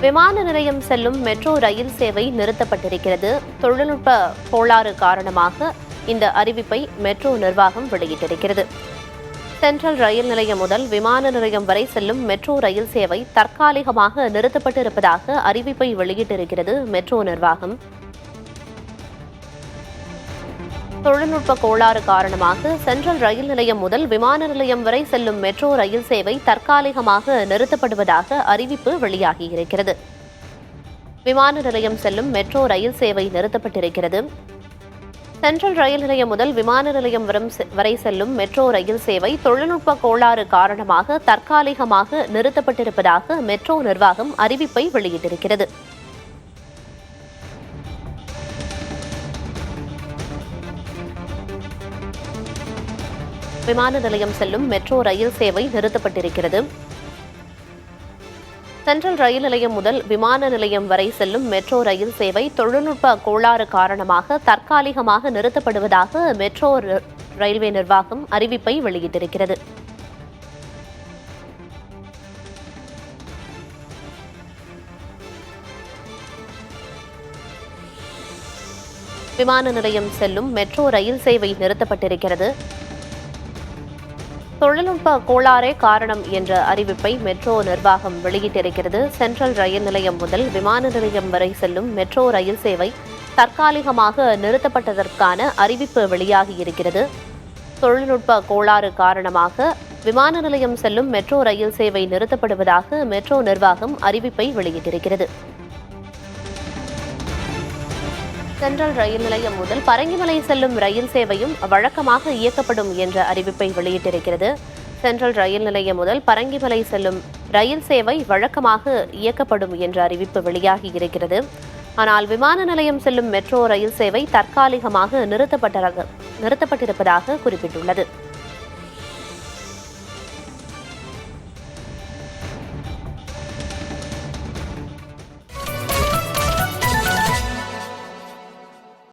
விமான நிலையம் செல்லும் மெட்ரோ ரயில் சேவை நிறுத்தப்பட்டிருக்கிறது. தொழில்நுட்ப கோளாறு காரணமாக இந்த அறிவிப்பை மெட்ரோ நிர்வாகம் வெளியிட்டிருக்கிறது. சென்ட்ரல் ரயில் நிலையம் முதல் விமான நிலையம் வரை செல்லும் மெட்ரோ ரயில் சேவை தற்காலிகமாக நிறுத்தப்பட்டிருப்பதாக அறிவிப்பை வெளியிட்டிருக்கிறது மெட்ரோ நிர்வாகம். தொழில்நுட்ப கோளாறு காரணமாக சென்ட்ரல் ரயில் நிலையம் முதல் விமான நிலையம் வரை செல்லும் மெட்ரோ ரயில் சேவை தற்காலிகமாக நிறுத்தப்படுவதாக அறிவிப்பு வெளியாகியிருக்கிறது. விமான நிலையம் செல்லும் மெட்ரோ ரயில் சேவை நிறுத்தப்பட்டிருக்கிறது. சென்ட்ரல் ரயில் நிலையம் முதல் விமான நிலையம் வரை செல்லும் மெட்ரோ ரயில் சேவை தொழில்நுட்ப கோளாறு காரணமாக தற்காலிகமாக நிறுத்தப்பட்டிருப்பதாக மெட்ரோ நிர்வாகம் அறிவிப்பை வெளியிட்டிருக்கிறது. விமான நிலையம் செல்லும் மெட்ரோ ரயில் சேவை நிறுத்தப்பட்டிருக்கிறது. சென்ட்ரல் ரயில் நிலையம் முதல் விமான நிலையம் வரை செல்லும் மெட்ரோ ரயில் சேவை தொழில்நுட்ப கோளாறு காரணமாக தற்காலிகமாக நிறுத்தப்படுவதாக மெட்ரோ ரயில்வே நிர்வாகம் அறிவிப்பை வெளியிட்டிருக்கிறது. விமான நிலையம் செல்லும் மெட்ரோ ரயில் சேவை நிறுத்தப்பட்டிருக்கிறது. தொழில்நுட்ப கோளாறே காரணம் என்ற அறிவிப்பை மெட்ரோ நிர்வாகம் வெளியிட்டிருக்கிறது. சென்ட்ரல் ரயில் நிலையம் முதல் விமான நிலையம் வரை செல்லும் மெட்ரோ ரயில் சேவை தற்காலிகமாக நிறுத்தப்பட்டதற்கான அறிவிப்பு வெளியாகியிருக்கிறது. தொழில்நுட்ப கோளாறு காரணமாக விமான நிலையம் செல்லும் மெட்ரோ ரயில் சேவை நிறுத்தப்படுவதாக மெட்ரோ நிர்வாகம் அறிவிப்பை வெளியிட்டிருக்கிறது. சென்ட்ரல் ரயில் நிலையம் முதல் பரங்கிமலை செல்லும் ரயில் சேவையும் வழக்கமாக இயக்கப்படும் என்ற அறிவிப்பை வெளியிட்டிருக்கிறது. சென்ட்ரல் ரயில் நிலையம் முதல் பரங்கிமலை செல்லும் ரயில் சேவை வழக்கமாக இயக்கப்படும் என்ற அறிவிப்பு வெளியாகியிருக்கிறது. ஆனால் விமான நிலையம் செல்லும் மெட்ரோ ரயில் சேவை தற்காலிகமாக நிறுத்தப்பட்டிருப்பதாக குறிப்பிட்டுள்ளது.